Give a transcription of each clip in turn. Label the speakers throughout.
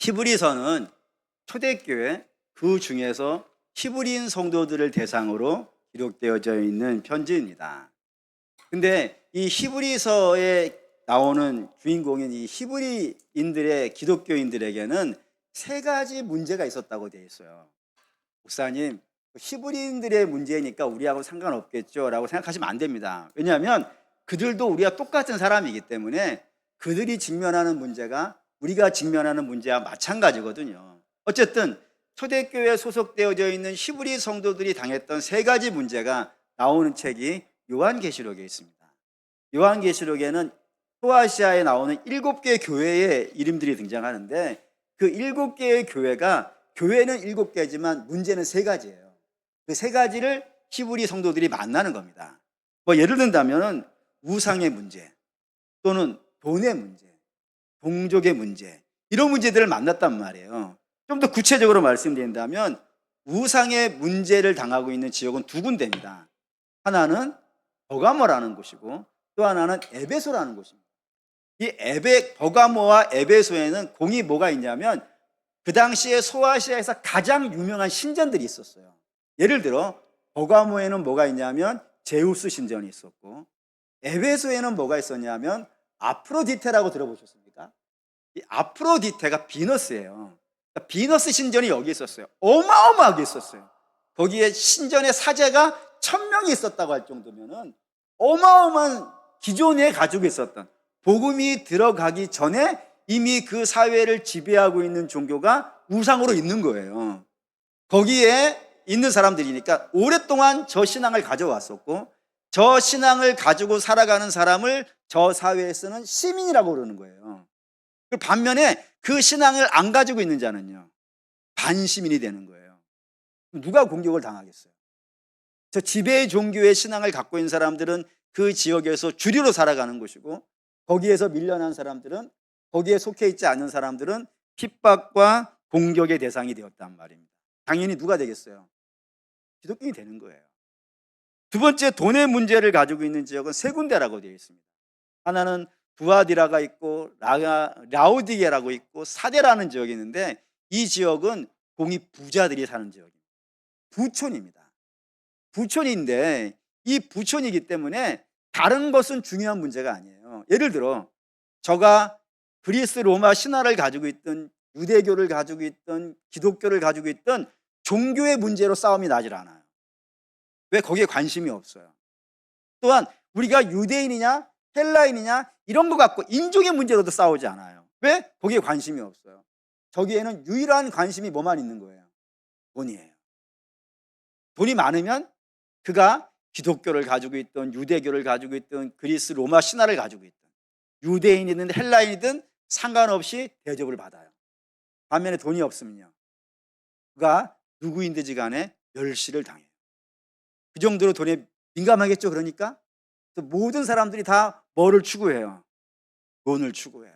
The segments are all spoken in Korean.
Speaker 1: 히브리서는 초대교회 그 중에서 히브리인 성도들을 대상으로 기록되어져 있는 편지입니다. 근데 이 히브리서에 나오는 주인공인 이 히브리인들의 기독교인들에게는 세 가지 문제가 있었다고 되어 있어요. 목사님, 히브리인들의 문제니까 우리하고 상관없겠죠 라고 생각하시면 안 됩니다. 왜냐하면 그들도 우리가 똑같은 사람이기 때문에 그들이 직면하는 문제가 우리가 직면하는 문제와 마찬가지거든요. 어쨌든 초대교회에 소속되어져 있는 히브리 성도들이 당했던 세 가지 문제가 나오는 책이 요한계시록에 있습니다. 요한계시록에는 소아시아에 나오는 7개의 교회의 이름들이 등장하는데 그 7개의 교회는 7개지만 문제는 세 가지예요. 그 세 가지를 히브리 성도들이 만나는 겁니다. 예를 든다면 우상의 문제 또는 돈의 문제, 동족의 문제, 이런 문제들을 만났단 말이에요. 좀 더 구체적으로 말씀드린다면 우상의 문제를 당하고 있는 지역은 두 군데입니다. 하나는 버가모라는 곳이고 또 하나는 에베소라는 곳입니다. 이 버가모와 에베소에는 공이 뭐가 있냐면 그 당시에 소아시아에서 가장 유명한 신전들이 있었어요. 예를 들어 버가모에는 뭐가 있냐면 제우스 신전이 있었고 에베소에는 뭐가 있었냐면 아프로디테라고 들어보셨습니까? 이 아프로디테가 비너스예요. 그러니까 비너스 신전이 여기 있었어요. 어마어마하게 있었어요. 거기에 신전의 사제가 1000명이 있었다고 할 정도면은 어마어마한 기존에 가지고 있었던, 복음이 들어가기 전에 이미 그 사회를 지배하고 있는 종교가 우상으로 있는 거예요. 거기에 있는 사람들이니까 오랫동안 저 신앙을 가져왔었고 저 신앙을 가지고 살아가는 사람을 저 사회에서는 시민이라고 그러는 거예요. 반면에 그 신앙을 안 가지고 있는 자는요, 반시민이 되는 거예요. 누가 공격을 당하겠어요? 저 지배 종교의 신앙을 갖고 있는 사람들은 그 지역에서 주류로 살아가는 것이고 거기에서 밀려난 사람들은, 거기에 속해 있지 않는 사람들은 핍박과 공격의 대상이 되었단 말입니다. 당연히 누가 되겠어요? 기독교인이 되는 거예요. 두 번째, 돈의 문제를 가지고 있는 지역은 세 군데라고 되어 있습니다. 하나는 두아디라가 있고 라우디게라고 있고 사데라는 지역이 있는데 이 지역은 공이 부자들이 사는 지역입니다. 부촌입니다. 부촌인데 이 부촌이기 때문에 다른 것은 중요한 문제가 아니에요. 예를 들어 저가 그리스 로마 신화를 가지고 있던, 유대교를 가지고 있던, 기독교를 가지고 있던 종교의 문제로 싸움이 나질 않아요. 왜? 거기에 관심이 없어요. 또한 우리가 유대인이냐 헬라인이냐 이런 거 갖고 인종의 문제로도 싸우지 않아요. 왜? 거기에 관심이 없어요. 저기에는 유일한 관심이 뭐만 있는 거예요? 돈이에요. 돈이 많으면 그가 기독교를 가지고 있던, 유대교를 가지고 있던, 그리스 로마 신화를 가지고 있던, 유대인이든 헬라인이든 상관없이 대접을 받아요. 반면에 돈이 없으면요, 그가 누구인지 간에 멸시를 당해요. 그 정도로 돈에 민감하겠죠. 그러니까 모든 사람들이 다 뭐를 추구해요? 돈을 추구해요.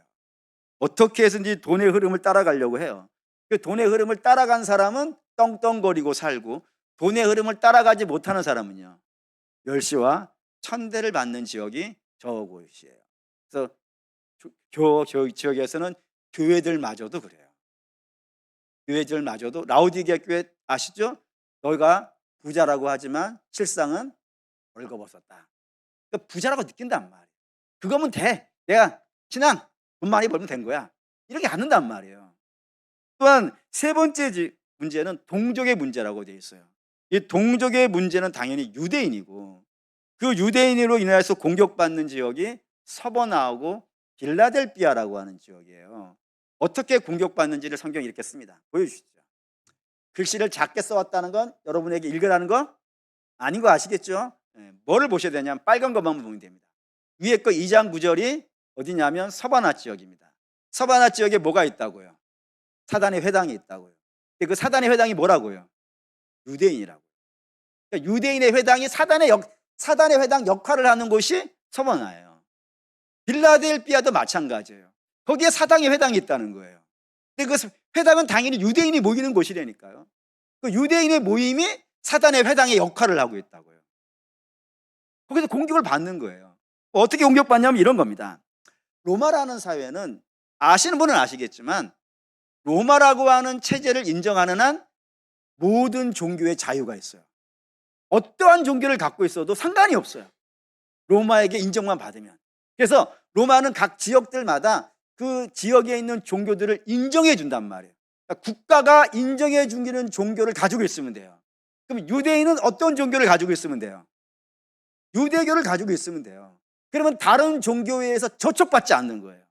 Speaker 1: 어떻게 해서든지 돈의 흐름을 따라가려고 해요. 그 돈의 흐름을 따라간 사람은 떵떵거리고 살고 돈의 흐름을 따라가지 못하는 사람은요, 멸시와 천대를 받는 지역이 저곳이에요. 그래서 지역에서는 교회들마저도 그래요. 교회들마저도 라우디게 교회 아시죠? 너희가 부자라고 하지만 실상은 벌거벗었다. 그러니까 부자라고 느낀단 말이에요. 그거면 돼. 내가 신앙 돈 많이 벌면 된 거야. 이렇게 않는단 말이에요. 또한 세 번째 문제는 동족의 문제라고 되어 있어요. 이 동족의 문제는 당연히 유대인이고 그 유대인으로 인해서 공격받는 지역이 서버나하고 빌라델비아라고 하는 지역이에요. 어떻게 공격받는지를 성경이 이렇게 씁니다. 보여주시죠. 글씨를 작게 써왔다는 건 여러분에게 읽으라는 거 아닌 거 아시겠죠? 뭐를 보셔야 되냐면 빨간 것만 보면 됩니다. 위에 거 2장 9절이 어디냐면 서바나 지역입니다. 서바나 지역에 뭐가 있다고요? 사단의 회당이 있다고요. 근데 그 사단의 회당이 뭐라고요? 유대인이라고. 그러니까 유대인의 회당이 사단의 회당 역할을 하는 곳이 서바나예요. 빌라델비아도 마찬가지예요. 거기에 사단의 회당이 있다는 거예요. 근데 그 회당은 당연히 유대인이 모이는 곳이라니까요. 그 유대인의 모임이 사단의 회당의 역할을 하고 있다고요. 거기서 공격을 받는 거예요. 어떻게 공격받냐면 이런 겁니다. 로마라는 사회는 아시는 분은 아시겠지만 로마라고 하는 체제를 인정하는 한 모든 종교의 자유가 있어요. 어떠한 종교를 갖고 있어도 상관이 없어요. 로마에게 인정만 받으면. 그래서 로마는 각 지역들마다 그 지역에 있는 종교들을 인정해 준단 말이에요. 그러니까 국가가 인정해 주는 종교를 가지고 있으면 돼요. 그럼 유대인은 어떤 종교를 가지고 있으면 돼요? 유대교를 가지고 있으면 돼요. 그러면 다른 종교에 의해서 저촉받지 않는 거예요.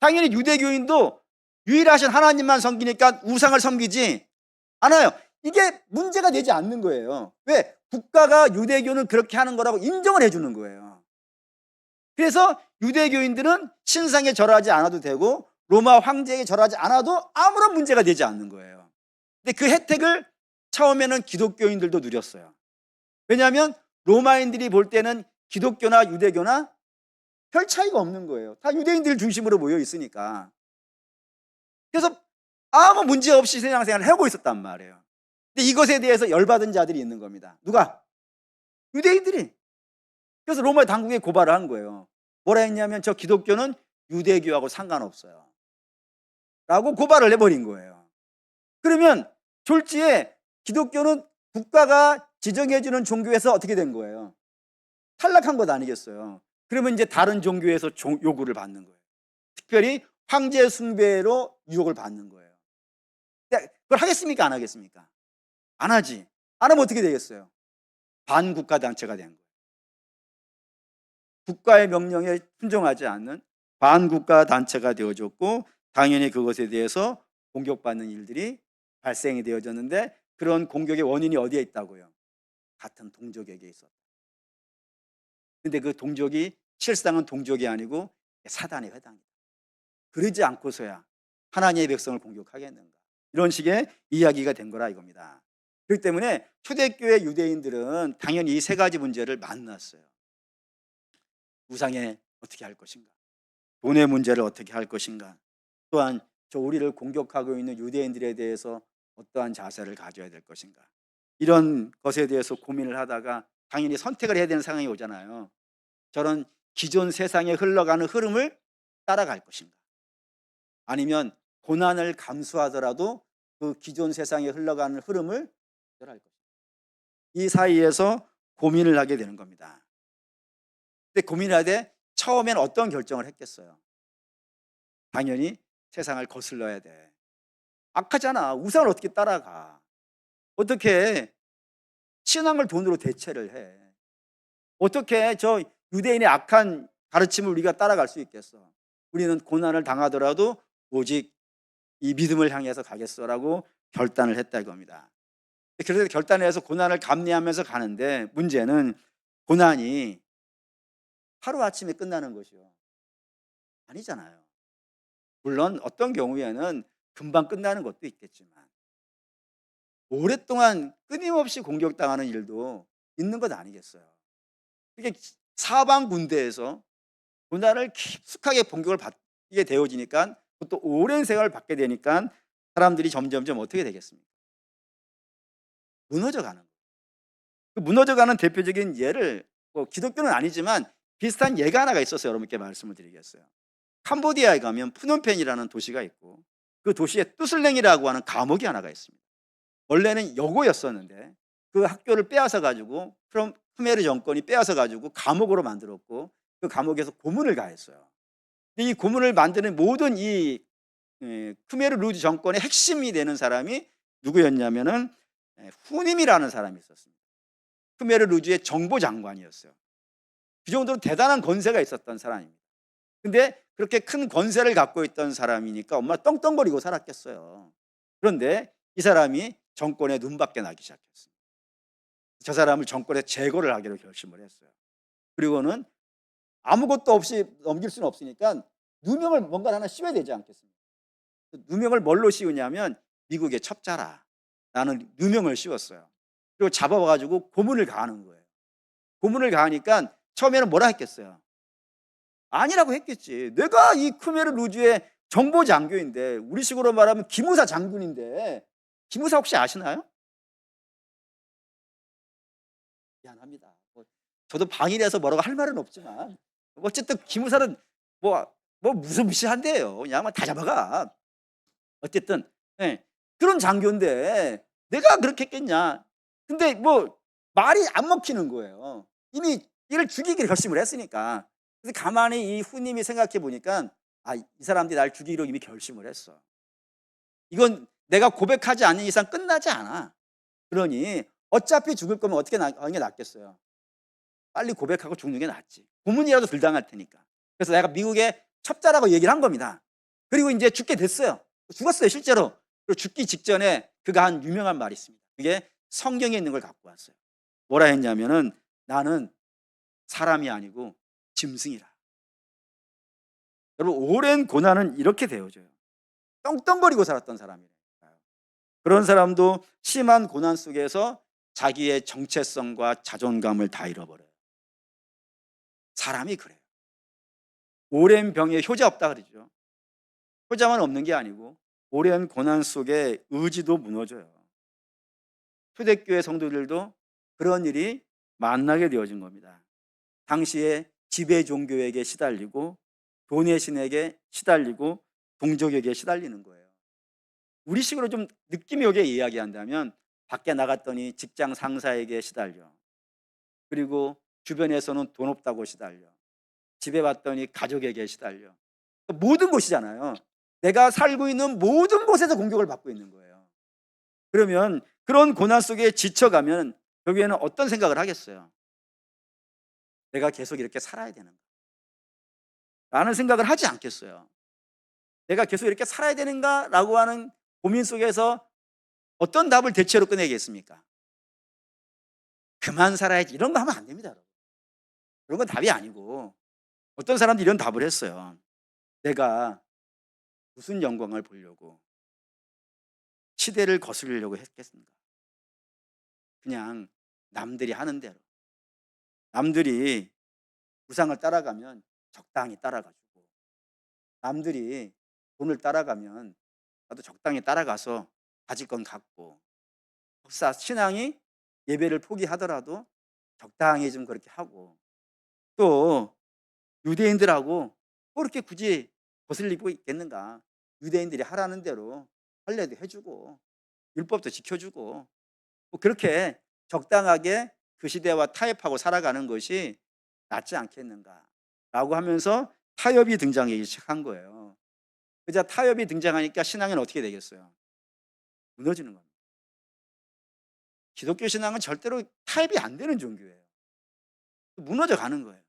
Speaker 1: 당연히 유대교인도 유일하신 하나님만 섬기니까 우상을 섬기지 않아요. 이게 문제가 되지 않는 거예요. 왜? 국가가 유대교는 그렇게 하는 거라고 인정을 해주는 거예요. 그래서 유대교인들은 신상에 절하지 않아도 되고 로마 황제에게 절하지 않아도 아무런 문제가 되지 않는 거예요. 근데 그 혜택을 처음에는 기독교인들도 누렸어요. 왜냐하면 로마인들이 볼 때는 기독교나 유대교나 별 차이가 없는 거예요. 다 유대인들 중심으로 모여 있으니까. 그래서 아무 문제 없이 신앙생활을 하고 있었단 말이에요. 근데 이것에 대해서 열받은 자들이 있는 겁니다. 누가? 유대인들이. 그래서 로마 당국에 고발을 한 거예요. 뭐라 했냐면 저 기독교는 유대교하고 상관없어요 라고 고발을 해버린 거예요. 그러면 졸지에 기독교는 국가가 지정해주는 종교에서 어떻게 된 거예요? 탈락한 것 아니겠어요? 그러면 이제 다른 종교에서 요구를 받는 거예요. 특별히 황제 숭배로 유혹을 받는 거예요. 그걸 하겠습니까? 안 하겠습니까? 안 하지. 안 하면 어떻게 되겠어요? 반국가 단체가 된 거예요. 국가의 명령에 순종하지 않는 반국가 단체가 되어졌고 당연히 그것에 대해서 공격받는 일들이 발생이 되어졌는데 그런 공격의 원인이 어디에 있다고요? 같은 동족에게 있었다. 근데 그 동족이 실상은 동족이 아니고 사단의 회당이다. 그러지 않고서야 하나님의 백성을 공격하겠는가? 이런 식의 이야기가 된 거라 이겁니다. 그렇기 때문에 초대교회 유대인들은 당연히 이 세 가지 문제를 만났어요. 우상에 어떻게 할 것인가? 돈의 문제를 어떻게 할 것인가? 또한 저 우리를 공격하고 있는 유대인들에 대해서 어떠한 자세를 가져야 될 것인가? 이런 것에 대해서 고민을 하다가 당연히 선택을 해야 되는 상황이 오잖아요. 저런 기존 세상에 흘러가는 흐름을 따라갈 것인가? 아니면 고난을 감수하더라도 그 기존 세상에 흘러가는 흐름을 따라갈 것인가? 이 사이에서 고민을 하게 되는 겁니다. 근데 고민을 하되 처음에는 어떤 결정을 했겠어요? 당연히 세상을 거슬러야 돼. 악하잖아. 우상을 어떻게 따라가? 어떻게 신앙을 돈으로 대체를 해? 어떻게 저 유대인의 악한 가르침을 우리가 따라갈 수 있겠어? 우리는 고난을 당하더라도 오직 이 믿음을 향해서 가겠어라고 결단을 했다 이겁니다. 그래서 결단해서 고난을 감내하면서 가는데 문제는 고난이 하루아침에 끝나는 것이요. 아니잖아요. 물론 어떤 경우에는 금방 끝나는 것도 있겠지만 오랫동안 끊임없이 공격당하는 일도 있는 것 아니겠어요. 이게 사방 군대에서 고난을 깊숙하게 공격을 받게 되어지니까 또 오랜 생활을 받게 되니까 사람들이 점점점 어떻게 되겠습니까? 무너져가는 거예요. 그 무너져가는 대표적인 예를 기독교는 아니지만 비슷한 예가 하나가 있어서 여러분께 말씀을 드리겠어요. 캄보디아에 가면 푸놈펜이라는 도시가 있고 그 도시에 뚜슬랭이라고 하는 감옥이 하나가 있습니다. 원래는 여고였었는데 그 학교를 빼앗아 가지고 크메르 정권이 빼앗아 가지고 감옥으로 만들었고 그 감옥에서 고문을 가했어요. 이 고문을 만드는 모든 이 크메르 루즈 정권의 핵심이 되는 사람이 누구였냐면은 후님이라는 사람이 있었습니다. 크메르 루즈의 정보장관이었어요. 그 정도로 대단한 권세가 있었던 사람입니다. 근데 그렇게 큰 권세를 갖고 있던 사람이니까 얼마나 떵떵거리고 살았겠어요. 그런데 이 사람이 정권에 눈밖에 나기 시작했습니다. 저 사람을 정권에 제거를 하기로 결심을 했어요. 그리고는 아무것도 없이 넘길 수는 없으니까 누명을 뭔가 하나 씌워야 되지 않겠습니까? 누명을 뭘로 씌우냐면 미국의 첩자라라는 누명을 씌웠어요. 그리고 잡아와가지고 고문을 가하는 거예요. 고문을 가하니까 처음에는 뭐라 했겠어요? 아니라고 했겠지. 내가 이 크메르 루즈의 정보 장교인데 우리식으로 말하면 기무사 장군인데 기무사 혹시 아시나요? 미안합니다. 저도 방일해서 뭐라고 할 말은 없지만 어쨌든 기무사는 뭐 무슨 무시한대요. 그냥 다 잡아가. 어쨌든 예, 그런 장교인데 내가 그렇게 했겠냐. 근데 뭐 말이 안 먹히는 거예요. 이미 이를 죽이기로 결심을 했으니까. 그래서 가만히 이 후님이 생각해 보니까 아, 이 사람들이 날 죽이기로 이미 결심을 했어. 이건 내가 고백하지 않는 이상 끝나지 않아. 그러니 어차피 죽을 거면 어떻게 하는 게 낫겠어요. 빨리 고백하고 죽는 게 낫지. 고문이라도 덜 당할 테니까. 그래서 내가 미국에 첩자라고 얘기를 한 겁니다. 그리고 이제 죽게 됐어요. 죽었어요, 실제로. 그리고 죽기 직전에 그가 한 유명한 말이 있습니다. 그게 성경에 있는 걸 갖고 왔어요. 뭐라 했냐면은 나는 사람이 아니고 짐승이라. 여러분, 오랜 고난은 이렇게 되어져요. 떵떵거리고 살았던 사람이에요. 그런 사람도 심한 고난 속에서 자기의 정체성과 자존감을 다 잃어버려요. 사람이 그래요. 오랜 병에 효자 없다 그러죠. 효자만 없는 게 아니고 오랜 고난 속에 의지도 무너져요. 초대교회 성도들도 그런 일이 만나게 되어진 겁니다. 당시에 지배 종교에게 시달리고 돈의 신에게 시달리고 동족에게 시달리는 거예요. 우리식으로 좀 느낌이 오게 이야기한다면 밖에 나갔더니 직장 상사에게 시달려. 그리고 주변에서는 돈 없다고 시달려. 집에 왔더니 가족에게 시달려. 모든 곳이잖아요. 내가 살고 있는 모든 곳에서 공격을 받고 있는 거예요. 그러면 그런 고난 속에 지쳐가면 결국에는 어떤 생각을 하겠어요? 내가 계속 이렇게 살아야 되는가? 라는 생각을 하지 않겠어요. 내가 계속 이렇게 살아야 되는가? 라고 하는 고민 속에서 어떤 답을 대체로 꺼내겠습니까? 그만 살아야지. 이런 거 하면 안 됩니다. 여러분. 그런 건 답이 아니고 어떤 사람들이 이런 답을 했어요. 내가 무슨 영광을 보려고 시대를 거스르려고 했겠습니까? 그냥 남들이 하는 대로. 남들이 우상을 따라가면 적당히 따라가주고, 남들이 돈을 따라가면 나도 적당히 따라가서 가질 건 갖고, 혹사 신앙이 예배를 포기하더라도 적당히 좀 그렇게 하고, 또 유대인들하고 그렇게 굳이 거슬리고 있겠는가? 유대인들이 하라는 대로 할례도 해주고 율법도 지켜주고 뭐 그렇게 적당하게 그 시대와 타협하고 살아가는 것이 낫지 않겠는가라고 하면서 타협이 등장하기 시작한 거예요. 그자 타협이 등장하니까 신앙은 어떻게 되겠어요? 무너지는 겁니다. 기독교 신앙은 절대로 타협이 안 되는 종교예요. 무너져 가는 거예요.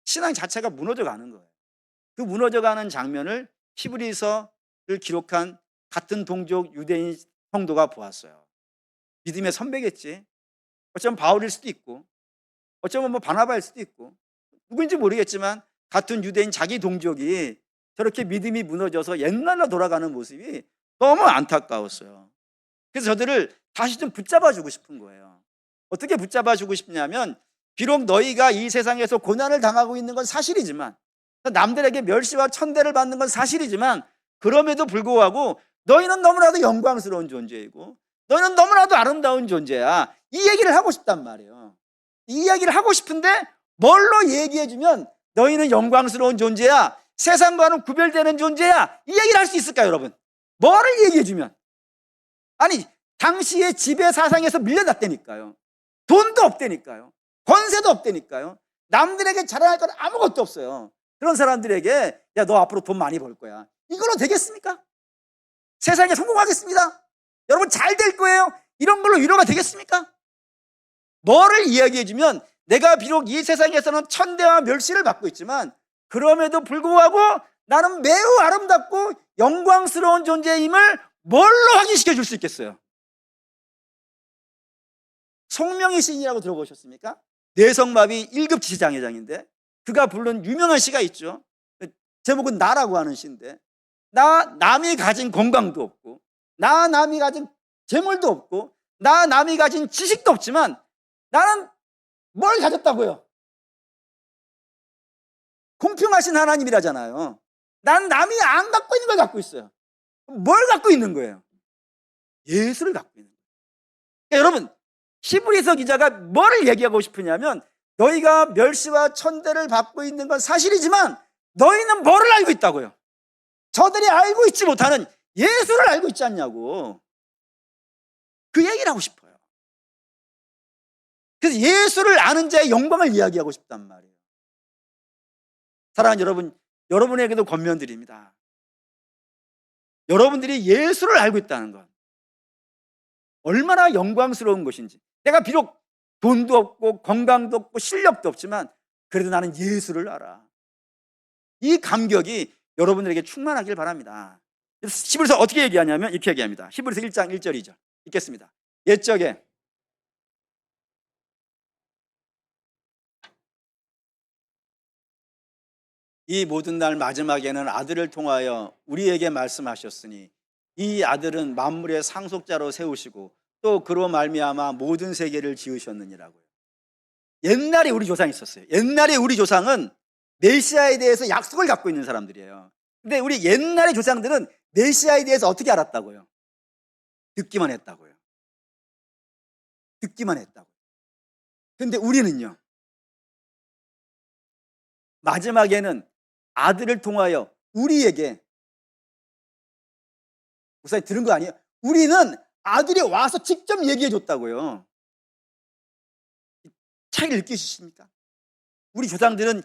Speaker 1: 신앙 자체가 무너져 가는 거예요. 그 무너져 가는 장면을 히브리서를 기록한 같은 동족 유대인 성도가 보았어요. 믿음의 선배겠지. 어쩌면 바울일 수도 있고, 어쩌면 뭐 바나바일 수도 있고, 누구인지 모르겠지만 같은 유대인 자기 동족이 저렇게 믿음이 무너져서 옛날로 돌아가는 모습이 너무 안타까웠어요. 그래서 저들을 다시 좀 붙잡아주고 싶은 거예요. 어떻게 붙잡아주고 싶냐면, 비록 너희가 이 세상에서 고난을 당하고 있는 건 사실이지만, 남들에게 멸시와 천대를 받는 건 사실이지만, 그럼에도 불구하고 너희는 너무나도 영광스러운 존재이고 너희는 너무나도 아름다운 존재야. 이 얘기를 하고 싶단 말이에요. 이 이야기를 하고 싶은데 뭘로 얘기해주면 너희는 영광스러운 존재야, 세상과는 구별되는 존재야, 이 얘기를 할 수 있을까요, 여러분? 뭐를 얘기해주면? 아니, 당시의 지배 사상에서 밀려났다니까요. 돈도 없다니까요. 권세도 없다니까요. 남들에게 자랑할 건 아무것도 없어요. 그런 사람들에게 야, 너 앞으로 돈 많이 벌 거야, 이걸로 되겠습니까? 세상에 성공하겠습니다, 여러분 잘 될 거예요, 이런 걸로 위로가 되겠습니까? 뭐를 이야기해주면 내가 비록 이 세상에서는 천대와 멸시를 받고 있지만 그럼에도 불구하고 나는 매우 아름답고 영광스러운 존재임을 뭘로 확인시켜 줄 수 있겠어요? 송명희 시인이라고 들어보셨습니까? 뇌성마비 1급 지장회장인데 그가 부른 유명한 시가 있죠. 제목은 나라고 하는 시인데, 나 남이 가진 건강도 없고, 나 남이 가진 재물도 없고, 나 남이 가진 지식도 없지만 나는 뭘 가졌다고요? 공평하신 하나님이라잖아요. 난 남이 안 갖고 있는 걸 갖고 있어요. 뭘 갖고 있는 거예요? 예수를 갖고 있는 거예요. 그러니까 여러분, 히브리서 기자가 뭐를 얘기하고 싶으냐면, 너희가 멸시와 천대를 받고 있는 건 사실이지만 너희는 뭐를 알고 있다고요? 저들이 알고 있지 못하는 예수를 알고 있지 않냐고. 그 얘기를 하고 싶어요. 그래서 예수를 아는 자의 영광을 이야기하고 싶단 말이에요. 사랑하는 여러분, 여러분에게도 권면드립니다. 여러분들이 예수를 알고 있다는 것, 얼마나 영광스러운 것인지. 내가 비록 돈도 없고 건강도 없고 실력도 없지만 그래도 나는 예수를 알아. 이 감격이 여러분들에게 충만하길 바랍니다. 히브리서 어떻게 얘기하냐면 이렇게 얘기합니다. 히브리서 1장 1절 2절 읽겠습니다. 옛적에 이 모든 날 마지막에는 아들을 통하여 우리에게 말씀하셨으니 이 아들은 만물의 상속자로 세우시고 또 그로 말미암아 모든 세계를 지으셨느니라고요. 옛날에 우리 조상이 있었어요. 옛날에 우리 조상은 메시아에 대해서 약속을 갖고 있는 사람들이에요. 근데 우리 옛날의 조상들은 메시아에 대해서 어떻게 알았다고요? 듣기만 했다고요. 듣기만 했다고요. 근데 우리는요, 마지막에는 아들을 통하여 우리에게, 목사님 들은 거 아니에요? 우리는 아들이 와서 직접 얘기해 줬다고요. 차이를 느끼십니까? 우리 조상들은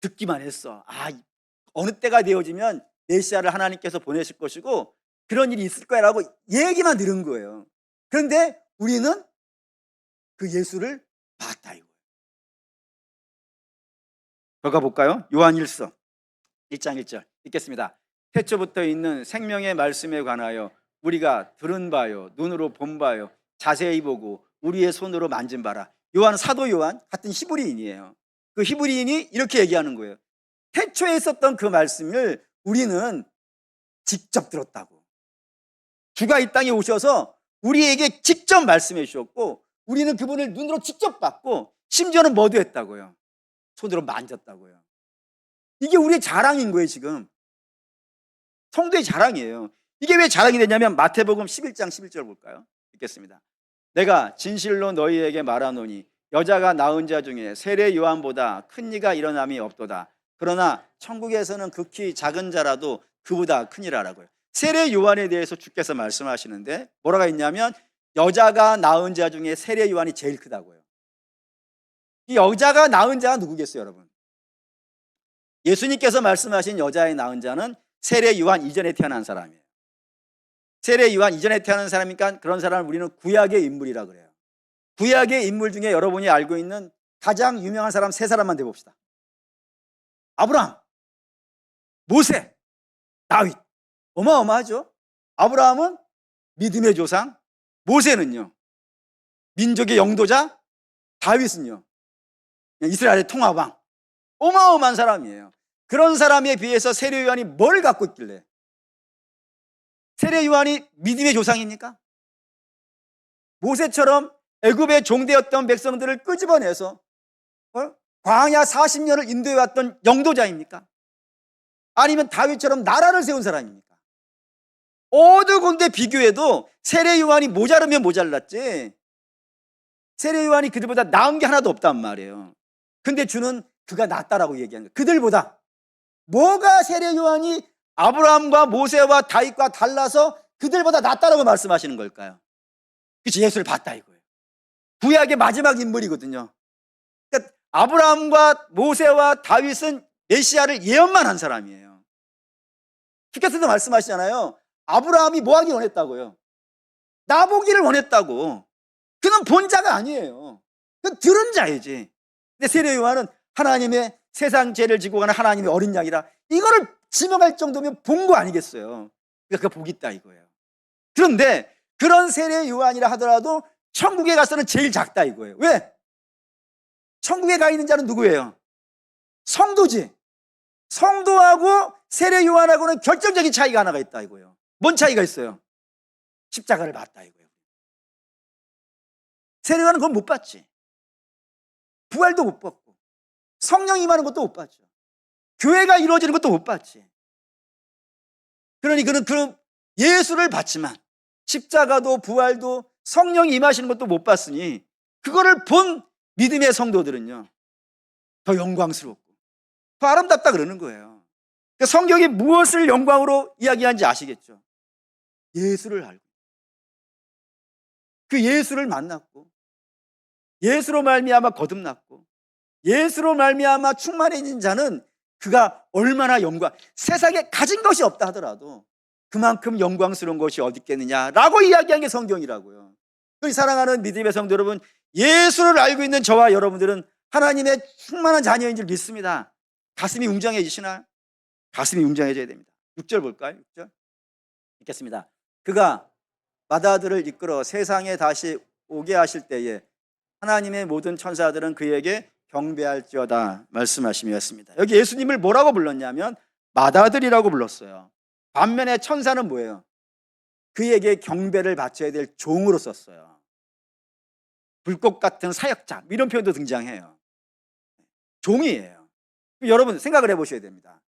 Speaker 1: 듣기만 했어. 어느 때가 되어지면 메시아를 하나님께서 보내실 것이고 그런 일이 있을 거야 라고 얘기만 들은 거예요. 그런데 우리는 그 예수를 봤다 이거예요. 들어가 볼까요? 요한 1서 1장 1절 읽겠습니다. 태초부터 있는 생명의 말씀에 관하여 우리가 들은 바요, 눈으로 본 바요, 자세히 보고 우리의 손으로 만진 바라. 요한, 사도 요한 같은 히브리인이에요. 그 히브리인이 이렇게 얘기하는 거예요. 태초에 있었던 그 말씀을 우리는 직접 들었다고. 주가 이 땅에 오셔서 우리에게 직접 말씀해 주셨고 우리는 그분을 눈으로 직접 봤고 심지어는 뭐도 했다고요? 손으로 만졌다고요. 이게 우리의 자랑인 거예요. 지금 성도의 자랑이에요. 이게 왜 자랑이 되냐면 마태복음 11장 11절 볼까요? 읽겠습니다. 내가 진실로 너희에게 말하노니 여자가 낳은 자 중에 세례 요한보다 큰 이가 일어남이 없도다. 그러나 천국에서는 극히 작은 자라도 그보다 크니라라고요. 세례 요한에 대해서 주께서 말씀하시는데 뭐라고 했냐면 여자가 낳은 자 중에 세례 요한이 제일 크다고요. 이 여자가 낳은 자가 누구겠어요, 여러분? 예수님께서 말씀하신 여자의 낳은 자는 세례 요한 이전에 태어난 사람이에요. 세례 요한 이전에 태어난 사람이니까 그런 사람을 우리는 구약의 인물이라 그래요. 구약의 인물 중에 여러분이 알고 있는 가장 유명한 사람 세 사람만 대봅시다. 아브라함, 모세, 다윗. 어마어마하죠. 아브라함은 믿음의 조상, 모세는요 민족의 영도자, 다윗은요 이스라엘의 통합왕. 어마어마한 사람이에요. 그런 사람에 비해서 세례 요한이 뭘 갖고 있길래? 세례 요한이 믿음의 조상입니까? 모세처럼 애굽의 종되었던 백성들을 끄집어내서 광야 40년을 인도해 왔던 영도자입니까? 아니면 다윗처럼 나라를 세운 사람입니까? 어느 군데 비교해도 세례 요한이 모자르면 모자랐지 세례 요한이 그들보다 나은 게 하나도 없단 말이에요. 근데 주는 그가 낫다라고 얘기하는 거예요. 그들보다. 뭐가 세례 요한이 아브라함과 모세와 다윗과 달라서 그들보다 낫다라고 말씀하시는 걸까요? 그치, 예수를 봤다 이거예요. 구약의 마지막 인물이거든요. 그러니까 아브라함과 모세와 다윗은 메시아를 예언만 한 사람이에요. 주께서도 말씀하시잖아요. 아브라함이 뭐 하기 원했다고요? 나보기를 원했다고. 그는 본 자가 아니에요. 그건 들은 자이지. 근데 세례 요한은 하나님의 세상 죄를 지고 가는 하나님의 어린 양이라 이거를 지명할 정도면 본 거 아니겠어요. 그러니까 그 복이 있다 이거예요. 그런데 그런 세례 요한이라 하더라도 천국에 가서는 제일 작다 이거예요. 왜? 천국에 가 있는 자는 누구예요? 성도지. 성도하고 세례 요한하고는 결정적인 차이가 하나가 있다 이거예요. 뭔 차이가 있어요? 십자가를 봤다 이거예요. 세례 요한은 그걸 못 봤지. 부활도 못 봤고 성령이 임하는 것도 못 봤죠. 교회가 이루어지는 것도 못 봤지. 그러니 그는 예수를 봤지만 십자가도 부활도 성령이 임하시는 것도 못 봤으니 그거를 본 믿음의 성도들은요 더 영광스럽고 더 아름답다 그러는 거예요. 그러니까 성경이 무엇을 영광으로 이야기하는지 아시겠죠? 예수를 알고 그 예수를 만났고 예수로 말미암아 거듭났고 예수로 말미암아 충만해진 자는 그가 얼마나 세상에 가진 것이 없다 하더라도 그만큼 영광스러운 것이 어디 있겠느냐라고 이야기한 게 성경이라고요. 우리 사랑하는 믿음의 성도 여러분, 예수를 알고 있는 저와 여러분들은 하나님의 충만한 자녀인 줄 믿습니다. 가슴이 웅장해지시나요? 가슴이 웅장해져야 됩니다. 6절 볼까요? 6절 읽겠습니다. 그가 마다들을 이끌어 세상에 다시 오게 하실 때에 하나님의 모든 천사들은 그에게 경배할지어다 말씀하심이었습니다. 여기 예수님을 뭐라고 불렀냐면 마다들이라고 불렀어요. 반면에 천사는 뭐예요? 그에게 경배를 바쳐야 될 종으로 썼어요. 불꽃 같은 사역자 이런 표현도 등장해요. 종이에요. 여러분 생각을 해보셔야 됩니다.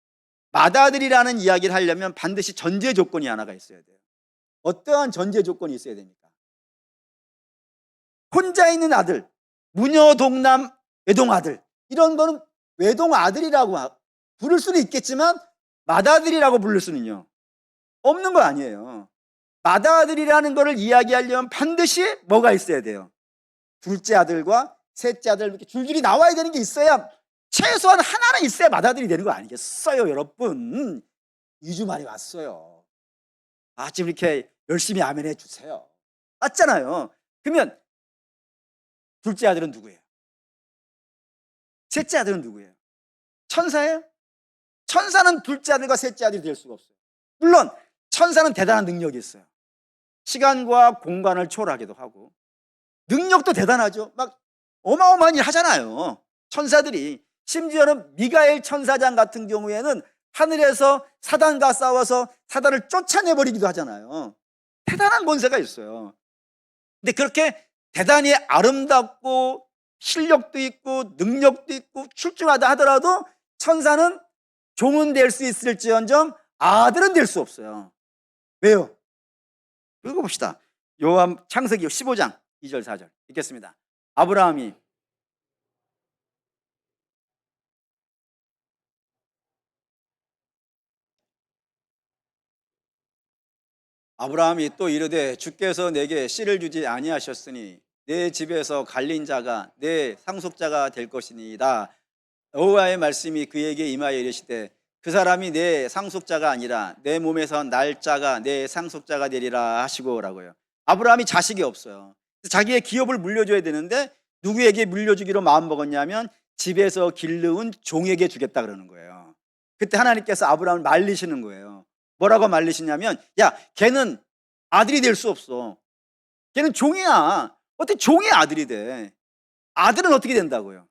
Speaker 1: 마다들이라는 이야기를 하려면 반드시 전제 조건이 하나가 있어야 돼요. 어떠한 전제 조건이 있어야 됩니까? 혼자 있는 아들, 무녀동남 외동아들, 이런 거는 외동아들이라고 부를 수는 있겠지만 맏아들이라고 부를 수는요 없는 거 아니에요. 맏아들이라는 거를 이야기하려면 반드시 뭐가 있어야 돼요? 둘째 아들과 셋째 아들 이렇게 줄줄이 나와야 되는 게 있어야, 최소한 하나는 있어야 맏아들이 되는 거 아니겠어요? 여러분 2주 만에 왔어요. 지금 이렇게 열심히 아멘해 주세요. 맞잖아요. 그러면 둘째 아들은 누구예요? 셋째 아들은 누구예요? 천사예요? 천사는 둘째 아들과 셋째 아들이 될 수가 없어요. 물론 천사는 대단한 능력이 있어요. 시간과 공간을 초월하기도 하고 능력도 대단하죠. 막 어마어마한 일 하잖아요. 천사들이. 심지어는 미가엘 천사장 같은 경우에는 하늘에서 사단과 싸워서 사단을 쫓아내버리기도 하잖아요. 대단한 권세가 있어요. 근데 그렇게 대단히 아름답고 실력도 있고 능력도 있고 출중하다 하더라도 천사는 종은 될 수 있을지언정 아들은 될 수 없어요. 왜요? 읽어봅시다. 창세기 15장 2절 4절 읽겠습니다. 아브라함이 또 이르되 주께서 내게 씨를 주지 아니하셨으니 내 집에서 갈린 자가 내 상속자가 될 것이니이다. 여호와의 말씀이 그에게 임하여 이르시되 그 사람이 내 상속자가 아니라 내 몸에서 날 자가 내 상속자가 되리라 하시고라고요. 아브라함이 자식이 없어요. 자기의 기업을 물려줘야 되는데 누구에게 물려주기로 마음먹었냐면 집에서 길르은 종에게 주겠다 그러는 거예요. 그때 하나님께서 아브라함을 말리시는 거예요. 뭐라고 말리시냐면, 야, 걔는 아들이 될 수 없어. 걔는 종이야. 어떻게 종의 아들이 돼? 아들은 어떻게 된다고요?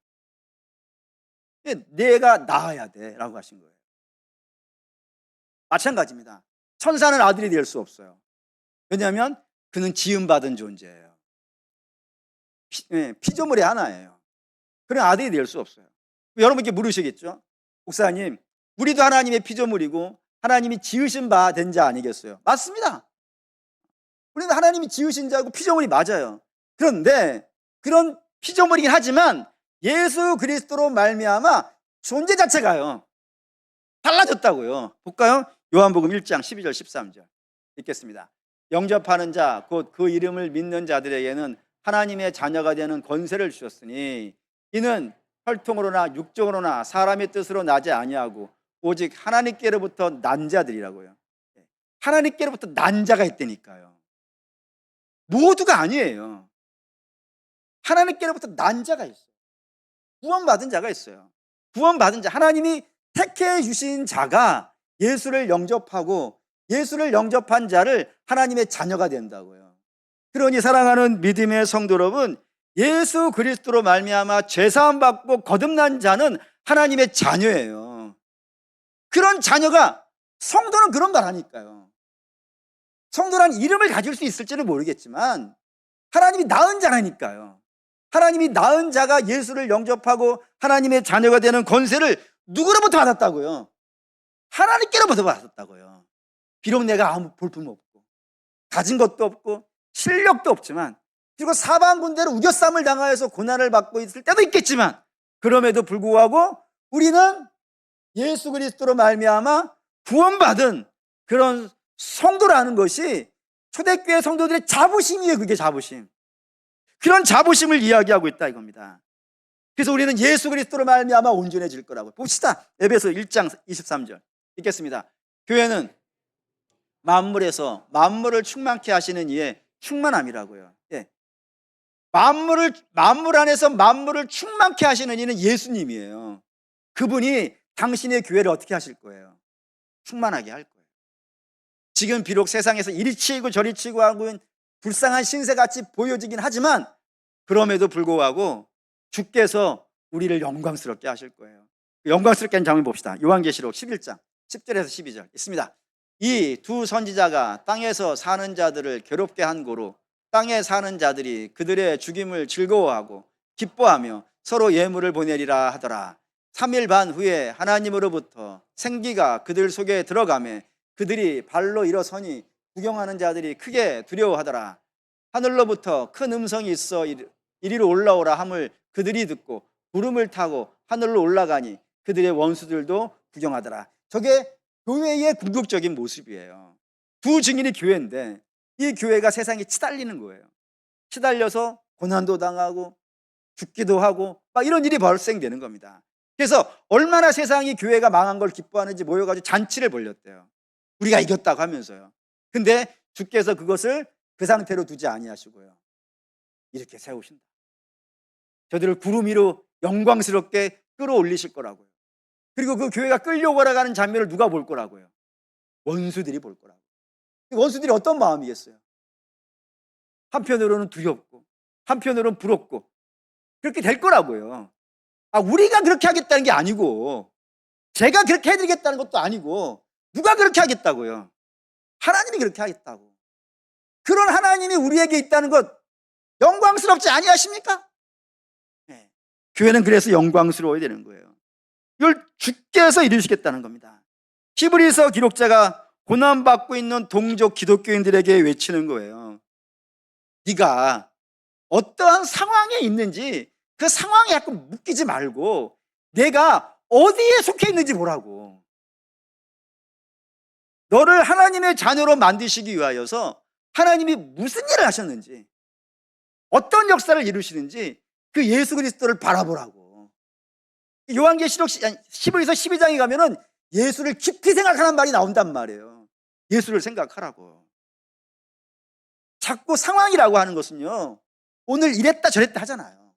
Speaker 1: 내가 낳아야 돼 라고 하신 거예요. 마찬가지입니다. 천사는 아들이 될 수 없어요. 왜냐하면 그는 지음받은 존재예요. 피조물의 하나예요. 그런 아들이 될 수 없어요. 여러분 이렇게 물으시겠죠? 목사님, 우리도 하나님의 피조물이고 하나님이 지으신 바 된 자 아니겠어요? 맞습니다. 우리는 하나님이 지으신 자고 피조물이 맞아요. 그런데 그런 피조물이긴 하지만 예수 그리스도로 말미암아 존재 자체가요 달라졌다고요. 볼까요? 요한복음 1장 12절 13절 읽겠습니다. 영접하는 자 곧 그 이름을 믿는 자들에게는 하나님의 자녀가 되는 권세를 주셨으니 이는 혈통으로나 육적으로나 사람의 뜻으로 나지 아니하고 오직 하나님께로부터 난 자들이라고요. 하나님께로부터 난 자가 있다니까요. 모두가 아니에요. 하나님께로부터 난 자가 있어요. 구원받은 자가 있어요. 구원받은 자, 하나님이 택해 주신 자가 예수를 영접하고 예수를 영접한 자를 하나님의 자녀가 된다고요. 그러니 사랑하는 믿음의 성도 여러분, 예수 그리스도로 말미암아 죄사함 받고 거듭난 자는 하나님의 자녀예요. 그런 자녀가, 성도는 그런 말 하니까요. 성도란 이름을 가질 수 있을지는 모르겠지만 하나님이 낳은 자라니까요. 하나님이 낳은 자가 예수를 영접하고 하나님의 자녀가 되는 권세를 누구로부터 받았다고요? 하나님께로부터 받았다고요. 비록 내가 아무 볼품 없고 가진 것도 없고 실력도 없지만, 그리고 사방군대로 우겨쌈을 당하여서 고난을 받고 있을 때도 있겠지만, 그럼에도 불구하고 우리는 예수 그리스도로 말미암아 구원받은 그런 성도라는 것이 초대교회 성도들의 자부심이에요. 그게 자부심. 그런 자부심을 이야기하고 있다 이겁니다. 그래서 우리는 예수 그리스도로 말미암아 온전해질 거라고. 봅시다. 에베소 1장 23절 읽겠습니다. 교회는 만물에서 만물을 충만케 하시는 이의 충만함이라고요. 예. 만물 안에서 만물을 충만케 하시는 이는 예수님이에요. 그분이 당신의 교회를 어떻게 하실 거예요? 충만하게 할 거예요. 지금 비록 세상에서 이리 치이고 저리 치이고 하고 있는 불쌍한 신세같이 보여지긴 하지만 그럼에도 불구하고 주께서 우리를 영광스럽게 하실 거예요. 영광스럽게 하는 장면 봅시다. 요한계시록 11장 10절에서 12절 있습니다. 이 두 선지자가 땅에서 사는 자들을 괴롭게 한 고로 땅에 사는 자들이 그들의 죽임을 즐거워하고 기뻐하며 서로 예물을 보내리라 하더라. 3일 반 후에 하나님으로부터 생기가 그들 속에 들어가매 그들이 발로 일어서니 구경하는 자들이 크게 두려워하더라. 하늘로부터 큰 음성이 있어 이리로 올라오라 함을 그들이 듣고 구름을 타고 하늘로 올라가니 그들의 원수들도 구경하더라. 저게 교회의 궁극적인 모습이에요. 두 증인이 교회인데 이 교회가 세상에 치달리는 거예요. 치달려서 고난도 당하고 죽기도 하고 막 이런 일이 발생되는 겁니다. 그래서 얼마나 세상이 교회가 망한 걸 기뻐하는지 모여가지고 잔치를 벌였대요. 우리가 이겼다고 하면서요. 근데 주께서 그것을 그 상태로 두지 아니하시고요, 이렇게 세우신다. 저들을 구름 위로 영광스럽게 끌어올리실 거라고요. 그리고 그 교회가 끌려가는 장면을 누가 볼 거라고요? 원수들이 볼 거라고요. 원수들이 어떤 마음이겠어요? 한편으로는 두렵고 한편으로는 부럽고 그렇게 될 거라고요. 우리가 그렇게 하겠다는 게 아니고 제가 그렇게 해드리겠다는 것도 아니고 누가 그렇게 하겠다고요? 하나님이 그렇게 하겠다고. 그런 하나님이 우리에게 있다는 것 영광스럽지 아니하십니까? 네. 교회는 그래서 영광스러워야 되는 거예요. 이걸 주께서 이루시겠다는 겁니다. 히브리서 기록자가 고난받고 있는 동족 기독교인들에게 외치는 거예요. 네가 어떠한 상황에 있는지 그 상황에 자꾸 묶이지 말고 내가 어디에 속해 있는지 보라고. 너를 하나님의 자녀로 만드시기 위하여서 하나님이 무슨 일을 하셨는지, 어떤 역사를 이루시는지 그 예수 그리스도를 바라보라고. 요한계시록 11에서 12장에 가면은 예수를 깊이 생각하는 말이 나온단 말이에요. 예수를 생각하라고. 자꾸 상황이라고 하는 것은요, 오늘 이랬다 저랬다 하잖아요.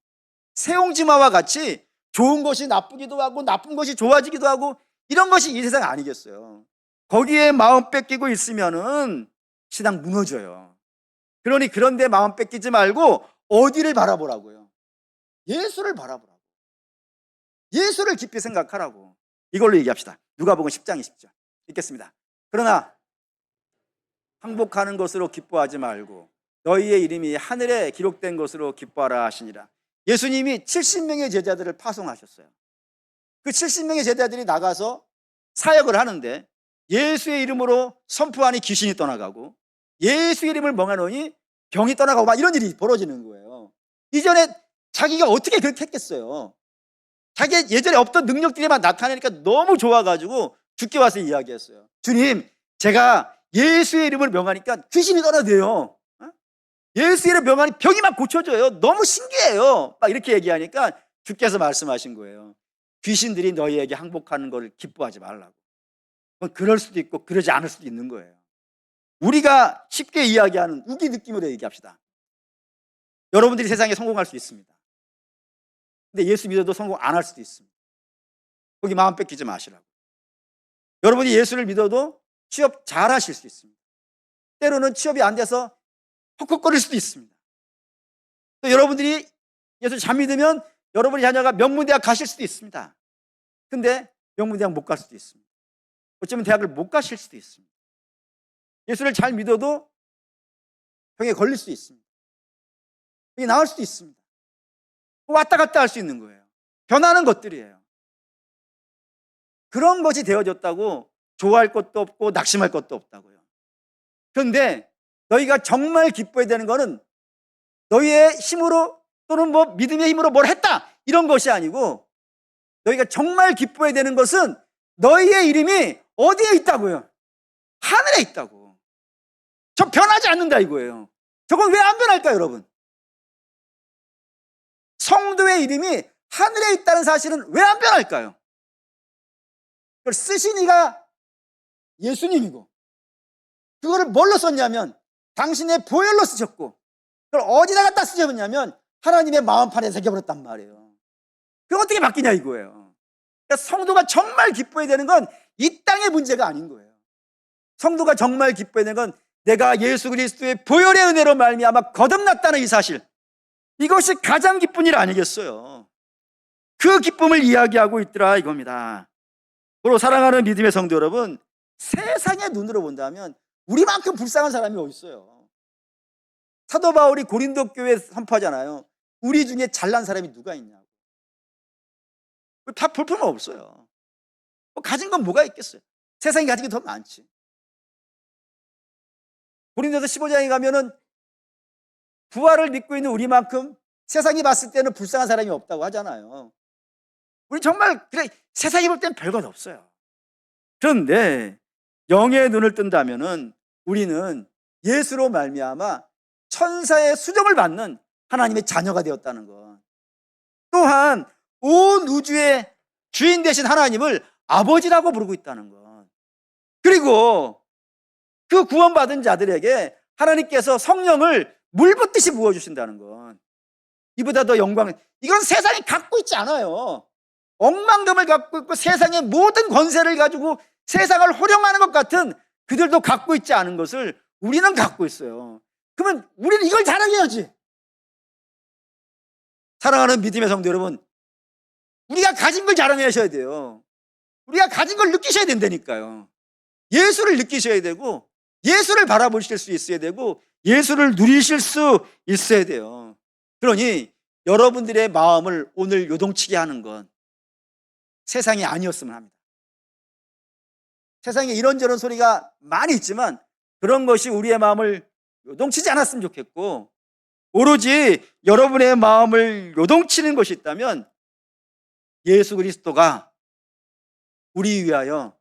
Speaker 1: 세옹지마와 같이 좋은 것이 나쁘기도 하고 나쁜 것이 좋아지기도 하고 이런 것이 이 세상 아니겠어요. 거기에 마음 뺏기고 있으면은 신앙 무너져요. 그러니 그런데 마음 뺏기지 말고 어디를 바라보라고요? 예수를 바라보라고. 예수를 깊이 생각하라고. 이걸로 얘기합시다. 누가복음 10장 20절 읽겠습니다. 그러나 항복하는 것으로 기뻐하지 말고 너희의 이름이 하늘에 기록된 것으로 기뻐하라 하시니라. 예수님이 70명의 제자들을 파송하셨어요. 그 70명의 제자들이 나가서 사역을 하는데 예수의 이름으로 선포하니 귀신이 떠나가고 예수의 이름을 멍하노니 병이 떠나가고 막 이런 일이 벌어지는 거예요. 이전에 자기가 어떻게 그렇게 했겠어요? 자기 예전에 없던 능력들이 막 나타나니까 너무 좋아가지고 주께 와서 이야기했어요. 주님, 제가 예수의 이름을 명하니까 귀신이 떠나대요. 예수의 이름을 명하니 병이 막 고쳐져요. 너무 신기해요. 막 이렇게 얘기하니까 주께서 말씀하신 거예요. 귀신들이 너희에게 항복하는 것을 기뻐하지 말라고. 그럴 수도 있고 그러지 않을 수도 있는 거예요. 우리가 쉽게 이야기하는 우기 느낌으로 얘기합시다. 여러분들이 세상에 성공할 수 있습니다. 근데 예수 믿어도 성공 안 할 수도 있습니다. 거기 마음 뺏기지 마시라고. 여러분이 예수를 믿어도 취업 잘 하실 수 있습니다. 때로는 취업이 안 돼서 헉헉거릴 수도 있습니다. 또 여러분들이 예수 잘 믿으면 여러분의 자녀가 명문대학 가실 수도 있습니다. 근데 명문대학 못 갈 수도 있습니다. 어쩌면 대학을 못 가실 수도 있습니다. 예수를 잘 믿어도 병에 걸릴 수도 있습니다. 병이 나을 수도 있습니다. 왔다 갔다 할 수 있는 거예요. 변하는 것들이에요. 그런 것이 되어졌다고 좋아할 것도 없고 낙심할 것도 없다고요. 그런데 너희가 정말 기뻐해야 되는 것은 너희의 힘으로 또는 뭐 믿음의 힘으로 뭘 했다 이런 것이 아니고 너희가 정말 기뻐해야 되는 것은 너희의 이름이 어디에 있다고요? 하늘에 있다고. 저 변하지 않는다 이거예요. 저건 왜 안 변할까요, 여러분? 성도의 이름이 하늘에 있다는 사실은 왜 안 변할까요? 그걸 쓰신 이가 예수님이고, 그거를 뭘로 썼냐면 당신의 보혈로 쓰셨고, 그걸 어디다 갖다 쓰셨냐면 하나님의 마음판에 새겨버렸단 말이에요. 그게 어떻게 바뀌냐 이거예요. 그러니까 성도가 정말 기뻐해야 되는 건 이 땅의 문제가 아닌 거예요. 성도가 정말 기뻐해야 되는 건 내가 예수 그리스도의 보혈의 은혜로 말미암아 거듭났다는 이 사실, 이것이 가장 기쁜 일 아니겠어요? 그 기쁨을 이야기하고 있더라 이겁니다. 바로 사랑하는 믿음의 성도 여러분, 세상의 눈으로 본다면 우리만큼 불쌍한 사람이 어디 있어요? 사도 바울이 고린도 교회에 선포하잖아요. 우리 중에 잘난 사람이 누가 있냐고. 다 볼품은 없어요. 가진 건 뭐가 있겠어요? 세상이 가진 게 더 많지. 고린도서 15장에 가면은 부활을 믿고 있는 우리만큼 세상이 봤을 때는 불쌍한 사람이 없다고 하잖아요. 우리 정말 그래, 세상이 볼 때는 별것 없어요. 그런데 영의 눈을 뜬다면은 우리는 예수로 말미암아 천사의 수정을 받는 하나님의 자녀가 되었다는 것. 또한 온 우주의 주인 되신 하나님을 아버지라고 부르고 있다는 것. 그리고 그 구원받은 자들에게 하나님께서 성령을 물 붓듯이 부어주신다는 것. 이보다 더 영광, 이건 세상이 갖고 있지 않아요. 억만금을 갖고 있고 세상의 모든 권세를 가지고 세상을 호령하는 것 같은 그들도 갖고 있지 않은 것을 우리는 갖고 있어요. 그러면 우리는 이걸 자랑해야지. 사랑하는 믿음의 성도 여러분, 우리가 가진 걸 자랑하셔야 돼요. 우리가 가진 걸 느끼셔야 된다니까요. 예수를 느끼셔야 되고, 예수를 바라보실 수 있어야 되고, 예수를 누리실 수 있어야 돼요. 그러니 여러분들의 마음을 오늘 요동치게 하는 건 세상이 아니었으면 합니다. 세상에 이런저런 소리가 많이 있지만 그런 것이 우리의 마음을 요동치지 않았으면 좋겠고, 오로지 여러분의 마음을 요동치는 것이 있다면 예수 그리스도가 우리 위하여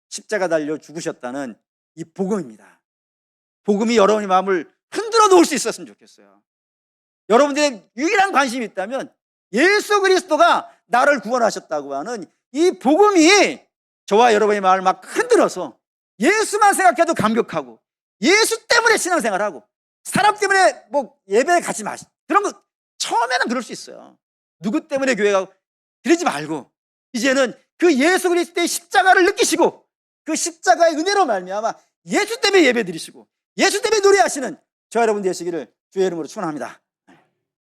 Speaker 1: 십자가 달려 죽으셨다는 이 복음입니다. 복음이 여러분의 마음을 흔들어 놓을 수 있었으면 좋겠어요. 여러분들의 유일한 관심이 있다면 예수 그리스도가 나를 구원하셨다고 하는 이 복음이 저와 여러분의 마음을 막 흔들어서 예수만 생각해도 감격하고, 예수 때문에 신앙생활하고, 사람 때문에 뭐 예배에 가지 마시, 그런 거 처음에는 그럴 수 있어요. 누구 때문에 교회 가고 그러지 말고 이제는 그 예수 그리스도의 십자가를 느끼시고 그 십자가의 은혜로 말미암아 예수 때문에 예배 드리시고 예수 때문에 노래하시는 저 여러분 되시기를 주의 이름으로 축원합니다.